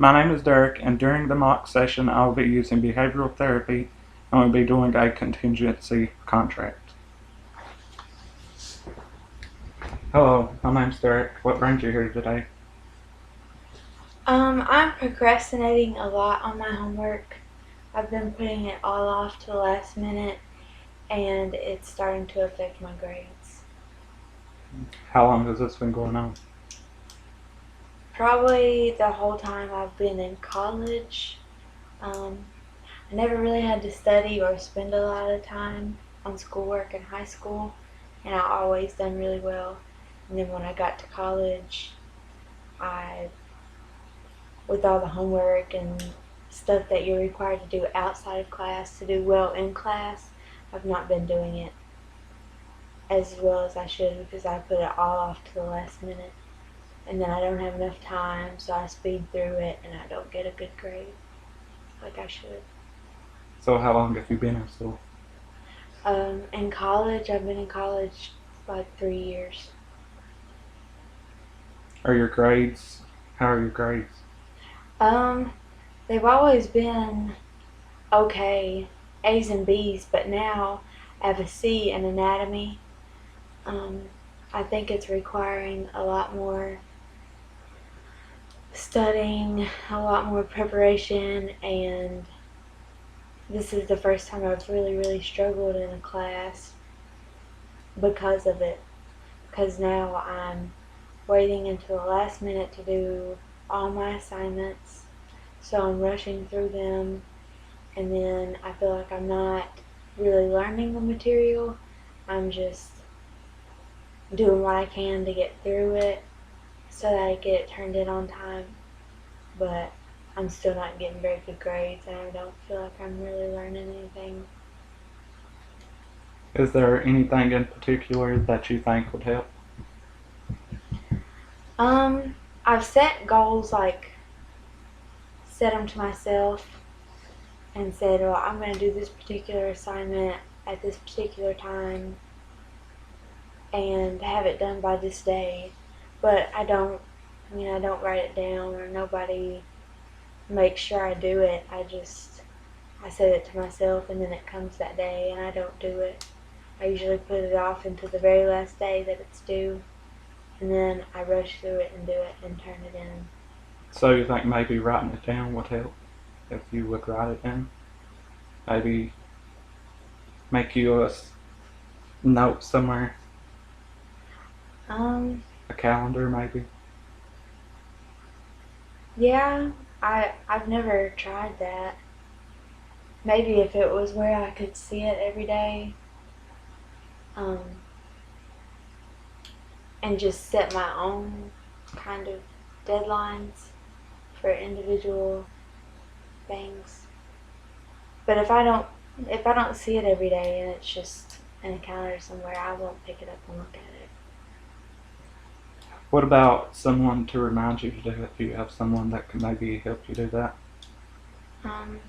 My name is Derek, and during the mock session, I will be using behavioral therapy and will be doing a contingency contract. Hello, my name's Derek. What brings you here today? I'm procrastinating a lot on my homework. I've been putting it all off to the last minute, and it's starting to affect my grades. How long has this been going on? Probably the whole time I've been in college. I never really had to study or spend a lot of time on schoolwork in high school, and I always done really well. And then when I got to college, I, with all the homework and stuff that you're required to do outside of class to do well in class, I've not been doing it as well as I should because I put it all off to the last minute. And then I don't have enough time, so I speed through it and I don't get a good grade like I should. So how long have you been in school? In college, I've been in college like 3 years. Are your grades? How are your grades? Um, they've always been okay, A's and B's, but now I have a C in anatomy. Um, I think it's requiring a lot more studying, a lot more preparation, and this is the first time I've really struggled in a class because of it. Because now I'm waiting until the last minute to do all my assignments, so I'm rushing through them, and then I feel like I'm not really learning the material. I'm just doing what I can to get through it so that I get it turned in on time, but I'm still not getting very good grades, and I don't feel like I'm really learning anything. Is there anything in particular that you think would help? Um, I've set goals, like set them to myself and said, well, I'm going to do this particular assignment at this particular time and have it done by this day. But I don't write it down or nobody makes sure I do it. I set it to myself and then it comes that day and I don't do it. I usually put it off until the very last day that it's due, and then I rush through it and do it and turn it in. So you think maybe writing it down would help? If you would write it down? Maybe make you a note somewhere? Um, A calendar maybe? yeah, I've never tried that. Maybe if it was where I could see it every day, um, and just set my own kind of deadlines for individual things. But if I don't see it every day and it's just in a calendar somewhere, I won't pick it up and look at it. What about someone to remind you to do it? Do you have someone that can maybe help you do that? Um,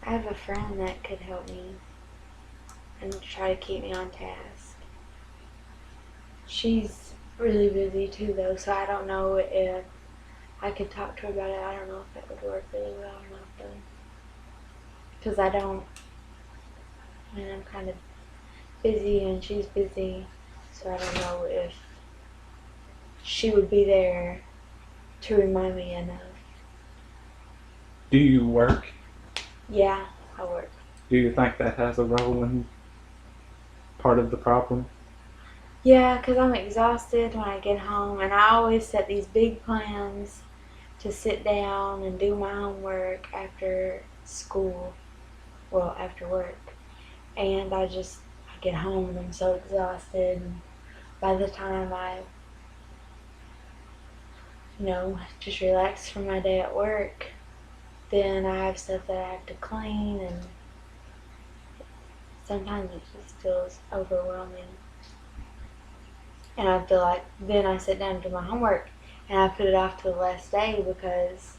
I have a friend that could help me and try to keep me on task. She's really busy too, though, so I don't know if I could talk to her about it. I don't know if that would work really well or not, though. Because I'm kind of busy and she's busy, so I don't know if she would be there to remind me enough. Do you work? Yeah, I work. Do you think that has a role in part of the problem? Yeah, because I'm exhausted when I get home, and I always set these big plans to sit down and do my homework after school, well, after work. And I get home and I'm so exhausted. And by the time I, just relax from my day at work, then I have stuff that I have to clean, and sometimes it just feels overwhelming. And I feel like then I sit down to do my homework and I put it off to the last day because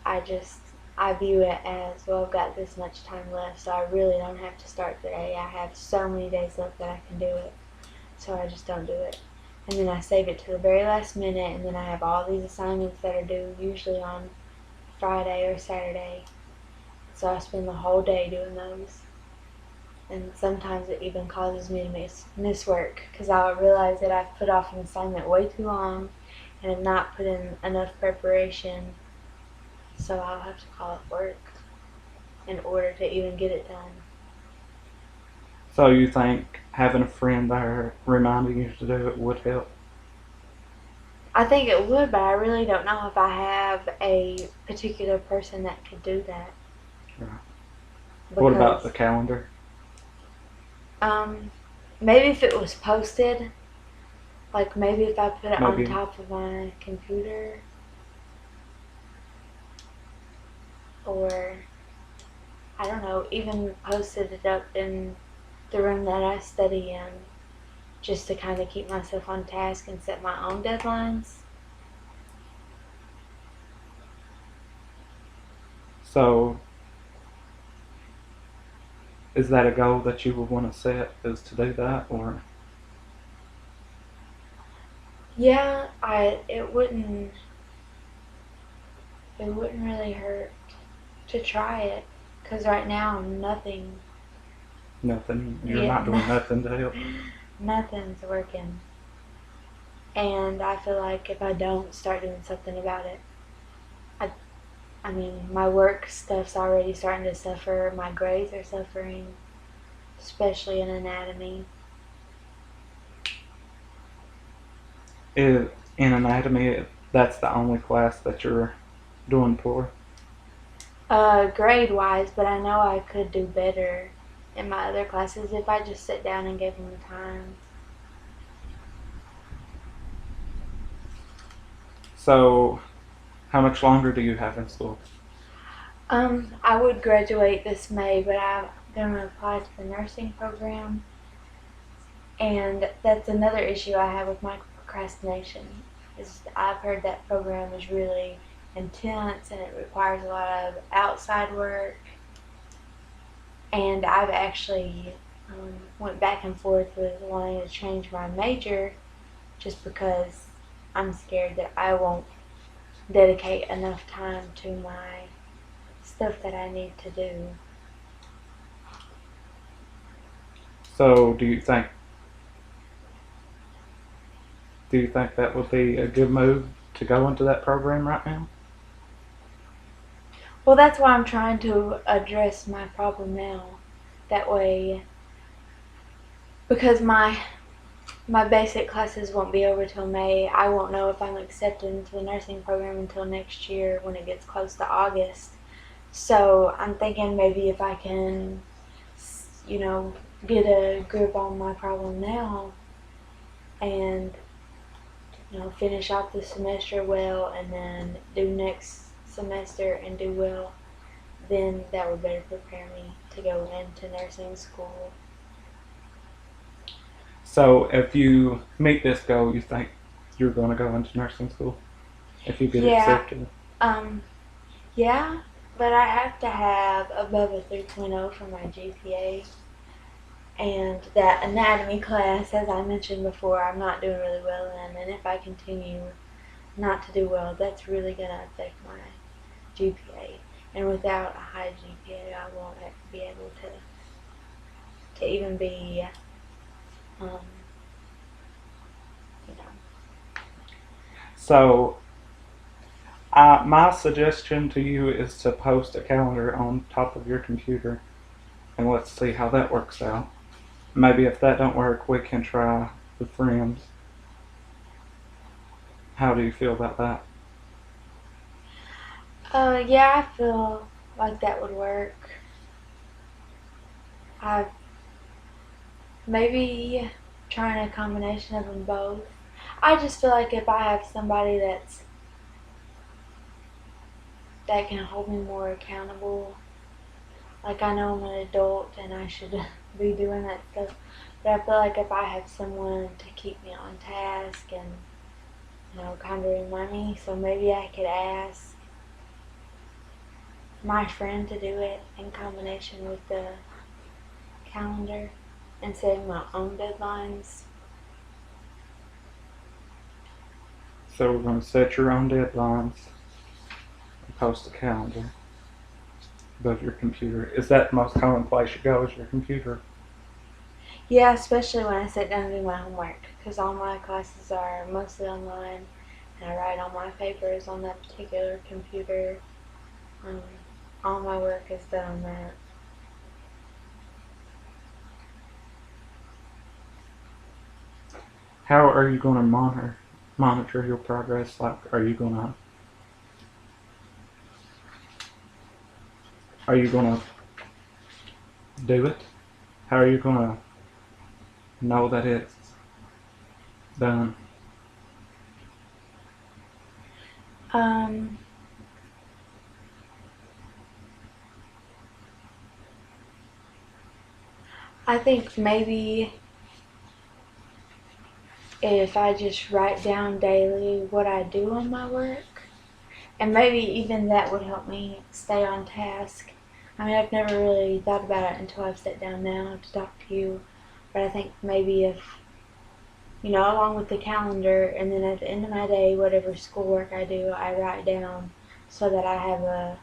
I just I view it as, well, I've got this much time left, so I really don't have to start today. I have so many days left that I can do it, so I just don't do it. and then I save it to the very last minute, and then I have all these assignments that are due usually on Friday or Saturday. So I spend the whole day doing those. And sometimes it even causes me to miss work because I'll realize that I've put off an assignment way too long and have not put in enough preparation, so I'll have to call it work in order to even get it done. So you think having a friend there reminding you to do it would help? I think it would, but I really don't know if I have a particular person that could do that. Right. Because, What about the calendar? maybe if it was posted, like maybe if I put it on Maybe. top of my computer, or I don't know, even posted it up in the room that I study in, just to kind of keep myself on task and set my own deadlines. So is that a goal that you would want to set, is to do that, or? Yeah, it wouldn't really hurt to try it, because right now nothing, Nothing. You're yeah, not doing nothing to help. nothing's working. And I feel like if I don't start doing something about it, I, I mean, my work stuff's already starting to suffer, my grades are suffering, especially in anatomy. In anatomy, that's the only class that you're doing poor. Grade wise, but I know I could do better in my other classes if I just sit down and gave them the time. So how much longer do you have in school? I would graduate this May, but I'm going to apply to the nursing program. And that's another issue I have with my procrastination. Is I've heard that program is really intense and it requires a lot of outside work. And I've actually went back and forth with wanting to change my major just because I'm scared that I won't dedicate enough time to my stuff that I need to do. So do you think that would be a good move to go into that program right now? Well, that's why I'm trying to address my problem now. That way, because my basic classes won't be over till May, I won't know if I'm accepted into the nursing program until next year when it gets close to August. So I'm thinking maybe if I can, get a grip on my problem now and, finish off the semester well and then do next semester and do well, then that would better prepare me to go into nursing school. So if you meet this goal, you think you're going to go into nursing school if you get Yeah, accepted? yeah, but I have to have above a 3.0 for my GPA. And that anatomy class, as I mentioned before, I'm not doing really well in. And if I continue not to do well, that's really going to affect my GPA. And without a high GPA, I won't be able to even be, um, you know. So my suggestion to you is to post a calendar on top of your computer, and let's see how that works out. Maybe if that don't work, we can try with friends. How do you feel about that? Yeah, I feel like that would work. I maybe trying a combination of them both. I just feel like if I have somebody that can hold me more accountable, like I know I'm an adult and I should be doing that stuff, but I feel like if I have someone to keep me on task and kind of remind me, so maybe I could ask my friend to do it in combination with the calendar and setting my own deadlines. So we're going to set your own deadlines and post a calendar above your computer. Is that the most common place you go, is your computer? Yeah, especially when I sit down to do my homework, because all my classes are mostly online, and I write all my papers on that particular computer. Um, all my work is done on that. How are you going to monitor your progress? Like, are you gonna do it? How are you gonna know that it's done? Um, I think maybe if I just write down daily what I do on my work, and maybe even that would help me stay on task. I mean, I've never really thought about it until I've sat down now to talk to you, but I think maybe if, along with the calendar, and then at the end of my day, whatever schoolwork I do, I write down so that I have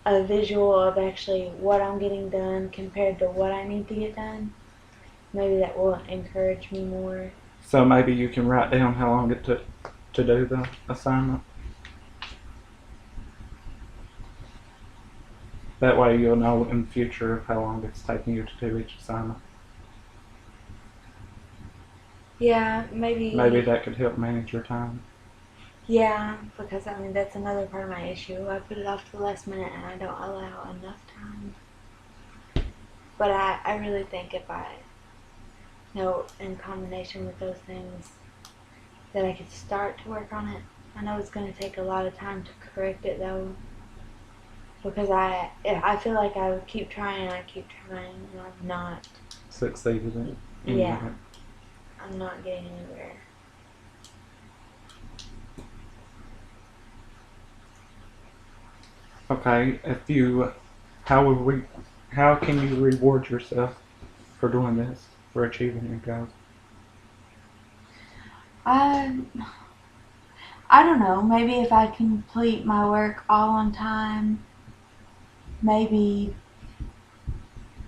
a visual of actually what I'm getting done compared to what I need to get done. Maybe that will encourage me more. So maybe you can write down how long it took to do the assignment. That way you'll know in the future how long it's taking you to do each assignment. Yeah, maybe. Maybe that could help manage your time. Yeah, because I mean that's another part of my issue. I put it off to the last minute and I don't allow enough time. But I really think if I know in combination with those things that I could start to work on it. I know it's going to take a lot of time to correct it though, because I feel like I would keep trying and I keep trying and I'm not. Succeeded in Yeah, that. I'm not getting anywhere. Okay, how can you reward yourself for doing this, for achieving your goals? I I don't know. Maybe if I complete my work all on time, maybe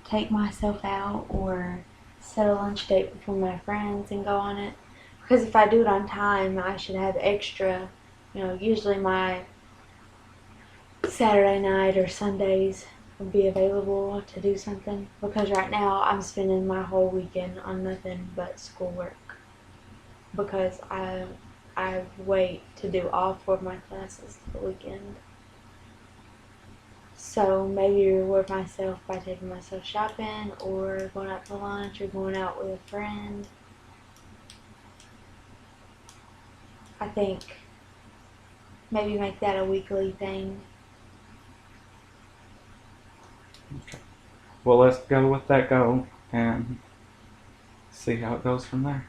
take myself out or set a lunch date with my friends and go on it. Because if I do it on time, I should have extra. Usually my Saturday night or Sundays would be available to do something. Because right now I'm spending my whole weekend on nothing but schoolwork. Because I wait to do all four of my classes the weekend. So maybe reward myself by taking myself shopping or going out to lunch or going out with a friend. I think maybe make that a weekly thing. Well, let's go with that goal and see how it goes from there.